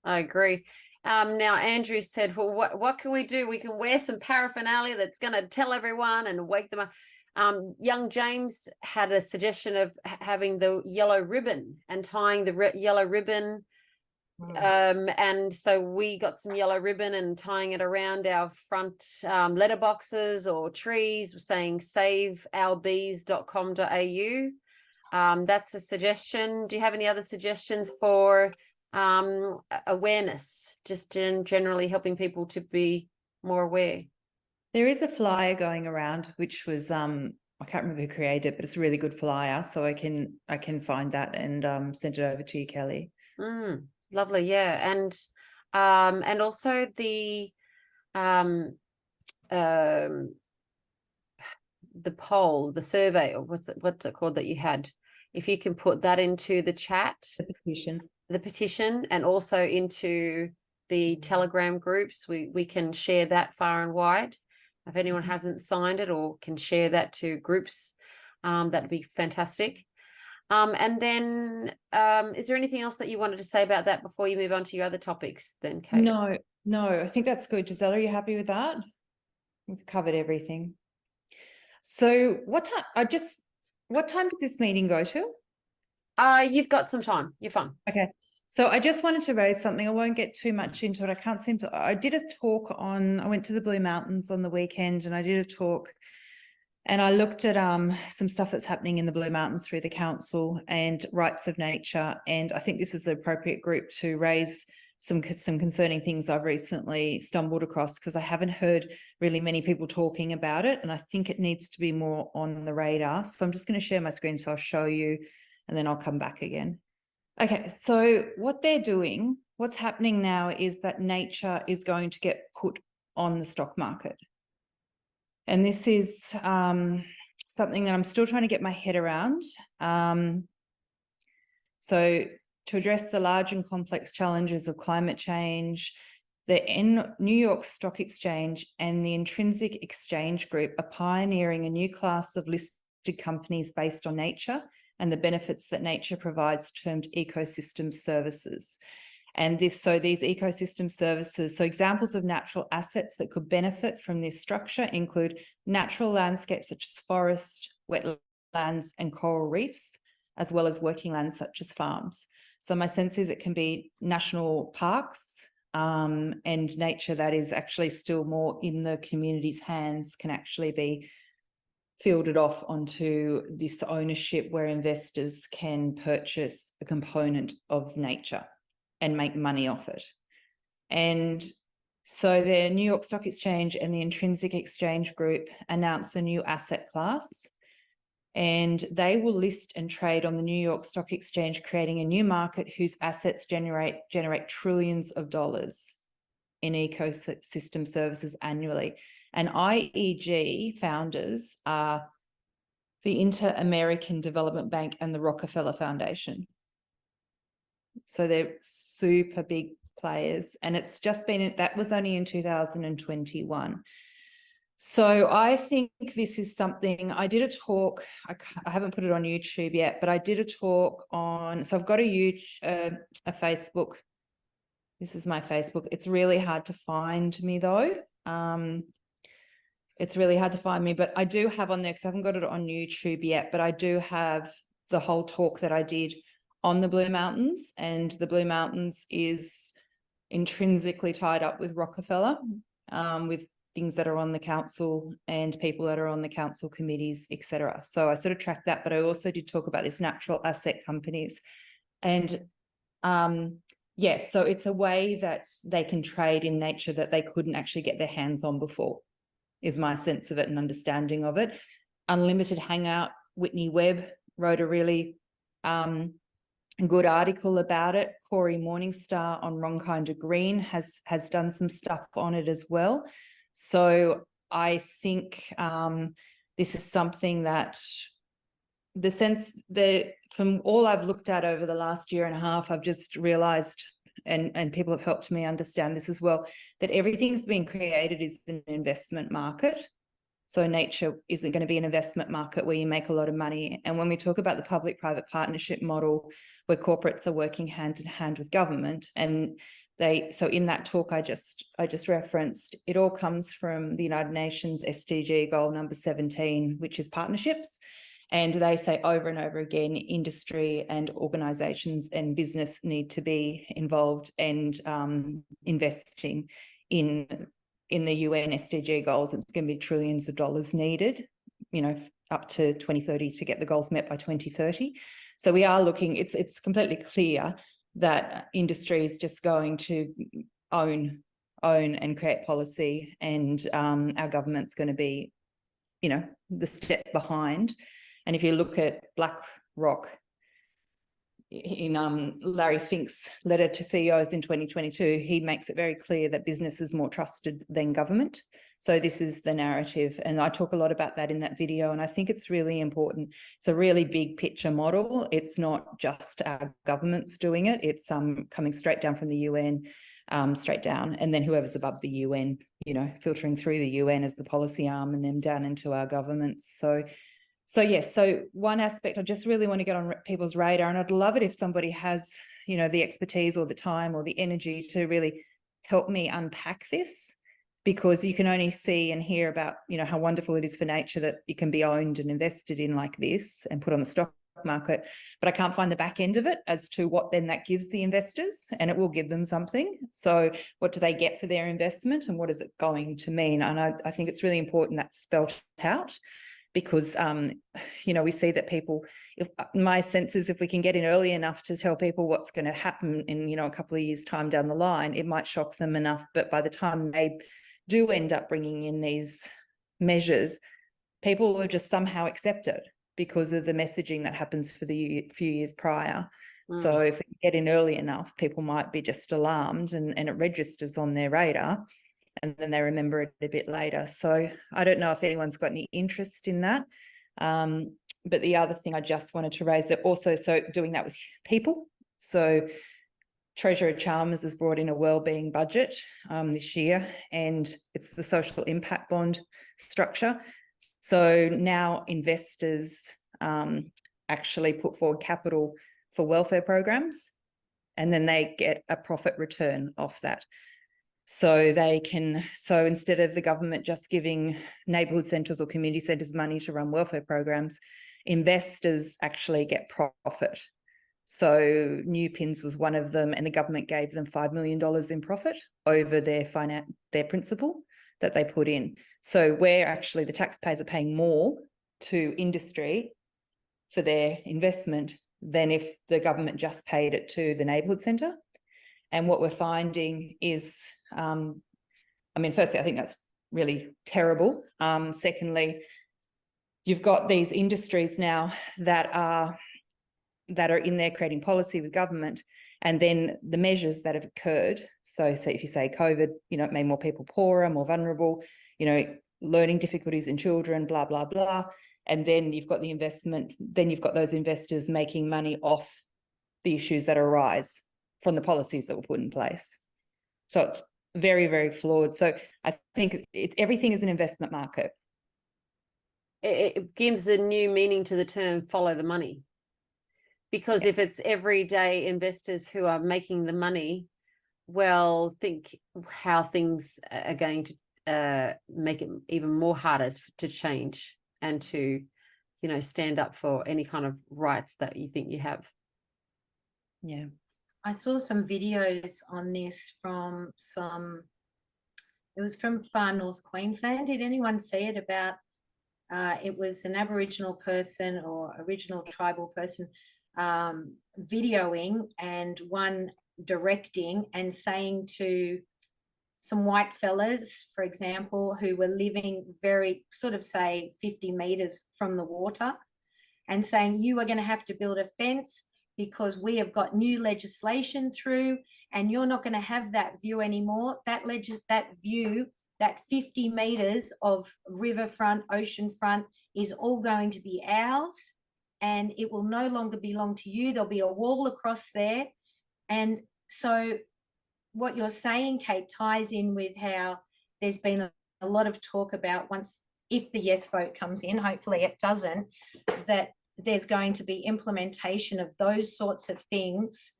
I agree. Now Andrew said, well, what can we do? We can wear some paraphernalia that's going to tell everyone and wake them up. Young James had a suggestion of having the yellow ribbon and tying the yellow ribbon And so we got some yellow ribbon and tying it around our front letterboxes or trees, saying saveourbees.com.au. That's a suggestion. Do you have any other suggestions for awareness, just in generally helping people to be more aware? There is a flyer going around, which was I can't remember who created it, but it's a really good flyer. So I can find that and send it over to you, Kelly. Lovely, yeah, and also the poll, the survey, or what's it called that you had? If you can put that into the chat, the petition, and also into the Telegram groups, we can share that far and wide. If anyone hasn't signed it or can share that to groups, that'd be fantastic. And then is there anything else that you wanted to say about that before you move on to your other topics then, Kate? No, I think that's good. Gizella, are you happy with that? We've covered everything. So what time does this meeting go to? You've got some time. You're fine. Okay. So I just wanted to raise something. I won't get too much into it. I did a talk I went to the Blue Mountains on the weekend and I did a talk and I looked at some stuff that's happening in the Blue Mountains through the council and rights of nature. And I think this is the appropriate group to raise some concerning things I've recently stumbled across, because I haven't heard really many people talking about it. And I think it needs to be more on the radar. So I'm just going to share my screen so I'll show you and then I'll come back again. Okay, so what they're doing, what's happening now is that nature is going to get put on the stock market. And this is something that I'm still trying to get my head around. So to address the large and complex challenges of climate change, the New York Stock Exchange and the Intrinsic Exchange Group are pioneering a new class of listed companies based on nature and the benefits that nature provides, termed ecosystem services. And these ecosystem services, so examples of natural assets that could benefit from this structure include natural landscapes such as forest, wetlands, and coral reefs, as well as working lands such as farms. So my sense is it can be national parks and nature that is actually still more in the community's hands can actually be fielded off onto this ownership where investors can purchase a component of nature and make money off it. And so the New York Stock Exchange and the Intrinsic Exchange Group announced a new asset class, and they will list and trade on the New York Stock Exchange, creating a new market whose assets generate trillions of dollars in ecosystem services annually. And IEG founders are the Inter-American Development Bank and the Rockefeller Foundation. So they're super big players, and it's just been, that was only in 2021. So I think this is something, I did a talk, I haven't put it on YouTube yet, but I did a talk on, so I've got a Facebook. This is my Facebook. It's really hard to find me though. It's really hard to find me, but I do have on there, because I haven't got it on YouTube yet, but I do have the whole talk that I did on the Blue Mountains, and the Blue Mountains is intrinsically tied up with Rockefeller, with things that are on the council and people that are on the council committees, etc. So I sort of tracked that, but I also did talk about this natural asset companies. And yeah, so it's a way that they can trade in nature that they couldn't actually get their hands on before, is my sense of it and understanding of it. Unlimited Hangout, Whitney Webb wrote a really good article about it. Corey Morningstar on Wrong Kind of Green has done some stuff on it as well. So I think this is something that from all I've looked at over the last year and a half, I've just realized, and people have helped me understand this as well, that everything's been created is an investment market. So nature isn't going to be an investment market where you make a lot of money. And when we talk about the public-private partnership model, where corporates are working hand in hand with government, and so in that talk I just referenced, it all comes from the United Nations SDG goal number 17, which is partnerships. And they say over and over again, industry and organisations and business need to be involved and investing in the UN SDG goals. It's going to be trillions of dollars needed, you know, up to 2030 to get the goals met by 2030. So we are looking, it's completely clear that industry is just going to own and create policy, and our government's going to be, you know, the step behind. And if you look at BlackRock, in Larry Fink's letter to CEOs in 2022, he makes it very clear that business is more trusted than government. So this is the narrative. And I talk a lot about that in that video. And I think it's really important. It's a really big picture model. It's not just our governments doing it. It's coming straight down from the UN, straight down. And then whoever's above the UN, you know, filtering through the UN as the policy arm and then down into our governments. So yes, so one aspect I just really want to get on people's radar, and I'd love it if somebody has, you know, the expertise or the time or the energy to really help me unpack this, because you can only see and hear about, you know, how wonderful it is for nature that it can be owned and invested in like this and put on the stock market, but I can't find the back end of it as to what then that gives the investors, and it will give them something. So what do they get for their investment, and what is it going to mean? And I think it's really important that's spelled out. Because, you know, we see that people, my sense is if we can get in early enough to tell people what's going to happen in, you know, a couple of years' time down the line, it might shock them enough. But by the time they do end up bringing in these measures, people will just somehow accept it because of the messaging that happens for the few years prior. So if we get in early enough, people might be just alarmed and it registers on their radar. And then they remember it a bit later. So I don't know if anyone's got any interest in that. But the other thing I just wanted to raise, that also, so doing that with people. So Treasurer Chalmers has brought in a wellbeing budget this year, and it's the social impact bond structure. So now investors actually put forward capital for welfare programs, and then they get a profit return off that. So they can, so instead of the government just giving neighbourhood centres or community centres money to run welfare programs, investors actually get profit. So New Pins was one of them, and the government gave them $5 million in profit over their principal that they put in. So where actually the taxpayers are paying more to industry for their investment than if the government just paid it to the neighbourhood centre. And what we're finding is, I mean, firstly, I think that's really terrible. Secondly, you've got these industries now that are in there creating policy with government, and then the measures that have occurred. So if you say COVID, you know, it made more people poorer, more vulnerable, you know, learning difficulties in children, blah, blah, blah. And then you've got the investment, then you've got those investors making money off the issues that arise from the policies that were put in place. So it's very, very flawed. So I think everything is an investment market. It gives a new meaning to the term follow the money. Because if it's everyday investors who are making the money, well, think how things are going to make it even more harder to change and to, you know, stand up for any kind of rights that you think you have. Yeah. I saw some videos on this from it was from far north Queensland. Did anyone see it? About it was an Aboriginal person or original tribal person videoing, and one directing and saying to some white fellas, for example, who were living very sort of say 50 meters from the water, and saying, you are going to have to build a fence because we have got new legislation through and you're not going to have that view anymore. That view, that 50 meters of riverfront, oceanfront is all going to be ours, and it will no longer belong to you. There'll be a wall across there. And so what you're saying, Kate, ties in with how there's been a lot of talk about, if the yes vote comes in, hopefully it doesn't, that there's going to be implementation of those sorts of things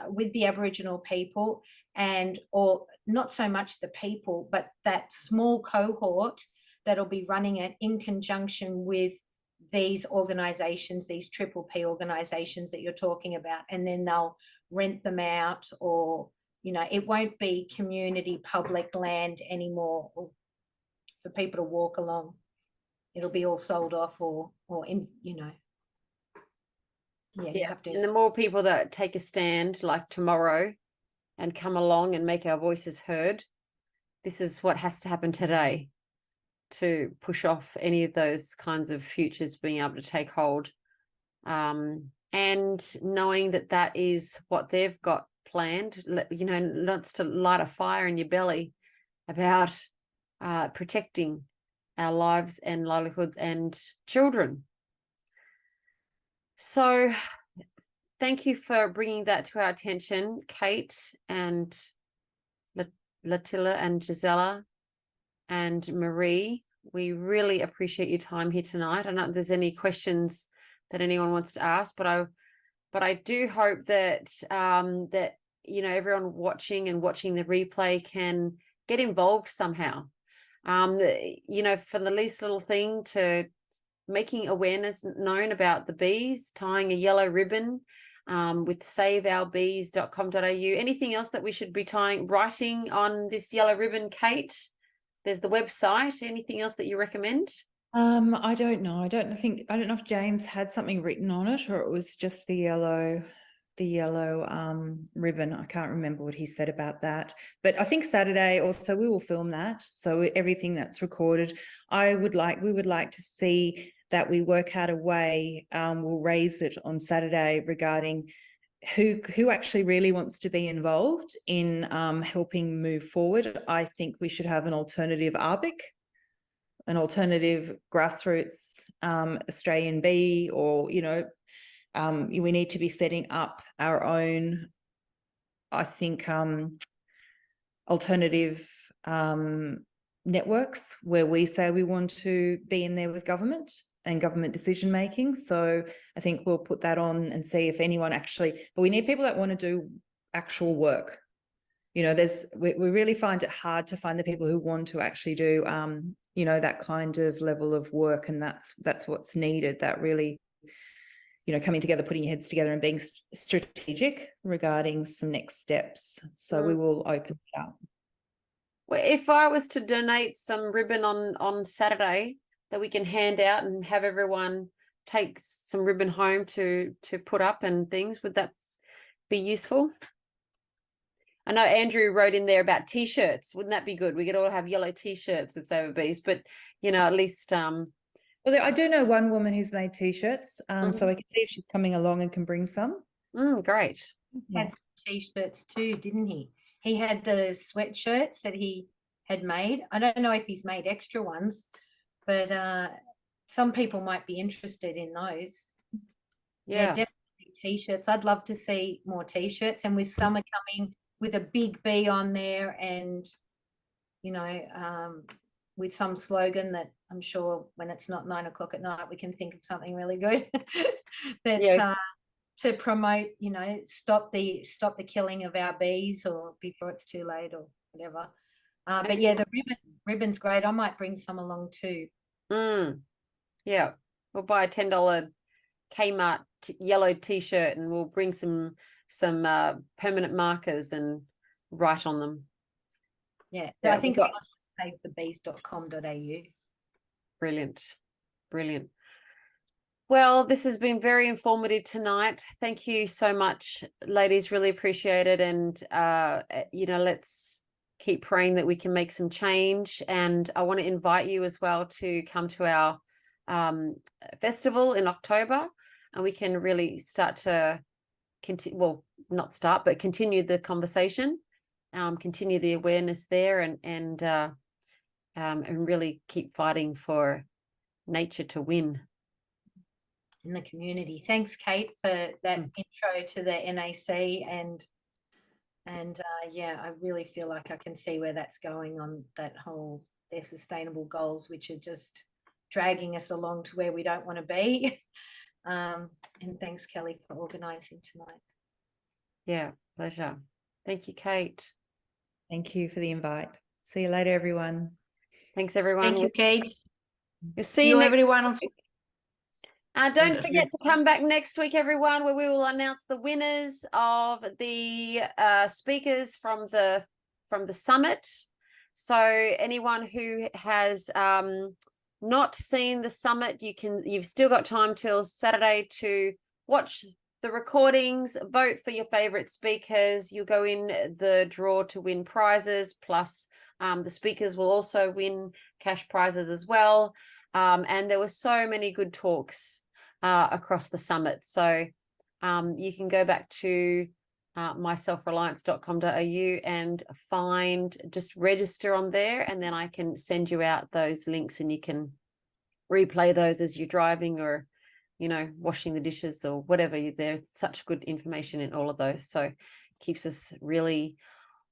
with the Aboriginal people, or not so much the people, but that small cohort that'll be running it in conjunction with these organisations, these triple P organisations that you're talking about, and then they'll rent them out, or, you know, it won't be community public land anymore for people to walk along. It'll be all sold off or in, you know. Yeah, you have to. And the more people that take a stand like tomorrow and come along and make our voices heard, this is what has to happen today to push off any of those kinds of futures being able to take hold. And knowing that that is what they've got planned, you know, not to light a fire in your belly about protecting our lives and livelihoods and children. So thank you for bringing that to our attention, Kate and Latilla and Gizella and Maree. We really appreciate your time here tonight. I don't know if there's any questions that anyone wants to ask, but I do hope that that, you know, everyone watching the replay can get involved somehow. You know, from the least little thing to making awareness known about the bees, tying a yellow ribbon with saveourbees.com.au. Anything else that we should be writing on this yellow ribbon, Kate? There's the website. Anything else that you recommend? I don't know. I don't know if James had something written on it, or it was just the yellow ribbon. I can't remember what he said about that, but I think Saturday also we will film that, so everything that's recorded. We would like to see that we work out a way. We'll raise it on Saturday regarding who actually really wants to be involved in helping move forward. I think we should have an alternative ARBIC, an alternative grassroots Australian bee, or, you know, we need to be setting up our own, I think, alternative networks where we say we want to be in there with government and government decision making. So I think we'll put that on and see if anyone actually, but we need people that want to do actual work. You know, we really find it hard to find the people who want to actually do, you know, that kind of level of work, and that's what's needed. That really, you know, coming together, putting your heads together, and being strategic regarding some next steps. So we will open it up. Well, if I was to donate some ribbon on Saturday that we can hand out and have everyone take some ribbon home to put up and things, would that be useful? I know Andrew wrote in there about T-shirts. Wouldn't that be good? We could all have yellow T-shirts with Save Bees, but, you know, at least... Well, I do know one woman who's made T-shirts, so I can see if she's coming along and can bring some. Great. He had T-shirts too, didn't he? He had the sweatshirts that he had made. I don't know if he's made extra ones, but some people might be interested in those. Yeah, definitely T-shirts. I'd love to see more T-shirts, and with summer coming, with a big bee on there, and, you know, with some slogan that I'm sure when it's not 9 o'clock at night, we can think of something really good that to promote, you know, stop the killing of our bees, or before it's too late, or whatever. But yeah, the ribbon's great. I might bring some along too. Yeah, we'll buy a $10 Kmart yellow T-shirt, and we'll bring some permanent markers and write on them. Yeah, I think I'll savethebees.com.au. Brilliant. Well, this has been very informative tonight. Thank you so much, ladies. Really appreciate it. And you know, let's keep praying that we can make some change. And I want to invite you as well to come to our festival in October, and we can really start to continue the conversation, continue the awareness there, and really keep fighting for nature to win in the community. Thanks, Kate, for that intro to the NAC, and yeah, I really feel like I can see where that's going on that whole, their sustainable goals, which are just dragging us along to where we don't want to be. And thanks, Kelly, for organising tonight. Yeah, pleasure. Thank you, Kate. Thank you for the invite. See you later, everyone. Thanks, everyone. Thank you, Kate. We'll see you everyone. Don't forget to come back next week, everyone, where we will announce the winners of the speakers from the summit. So anyone who has not seen the summit, you've still got time till Saturday to watch the recordings, vote for your favorite speakers. You'll go in the draw to win prizes, plus the speakers will also win cash prizes as well. And there were so many good talks across the summit. So you can go back to myselfreliance.com.au and just register on there, and then I can send you out those links and you can replay those as you're driving or, you know, washing the dishes or whatever. There's such good information in all of those. So it keeps us really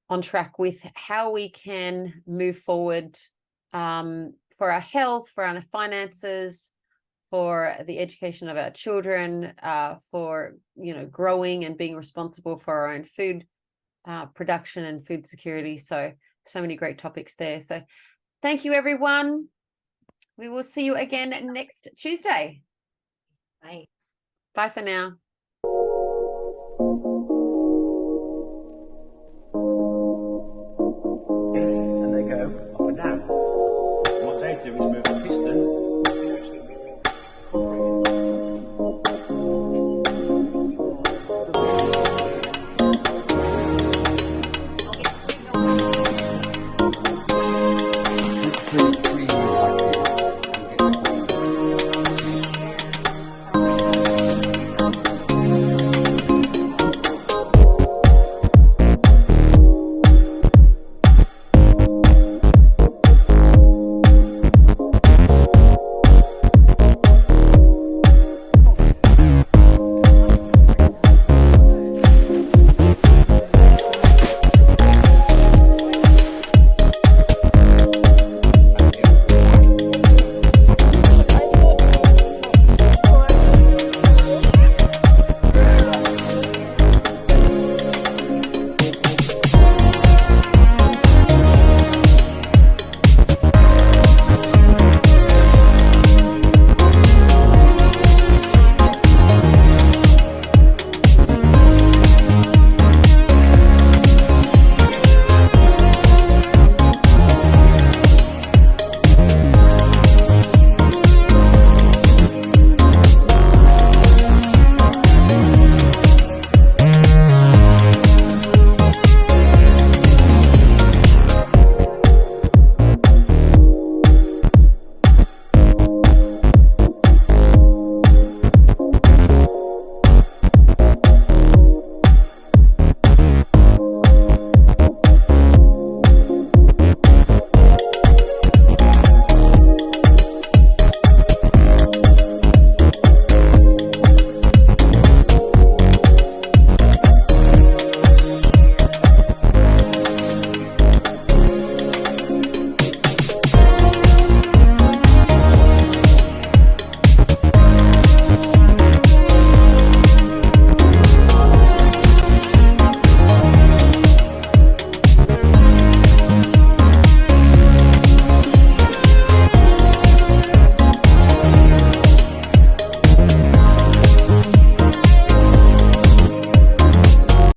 on track with how we can move forward for our health, for our finances, for the education of our children, for, you know, growing and being responsible for our own food production and food security. So many great topics there. So thank you, everyone. We will see you again next Tuesday. Bye. Bye for now.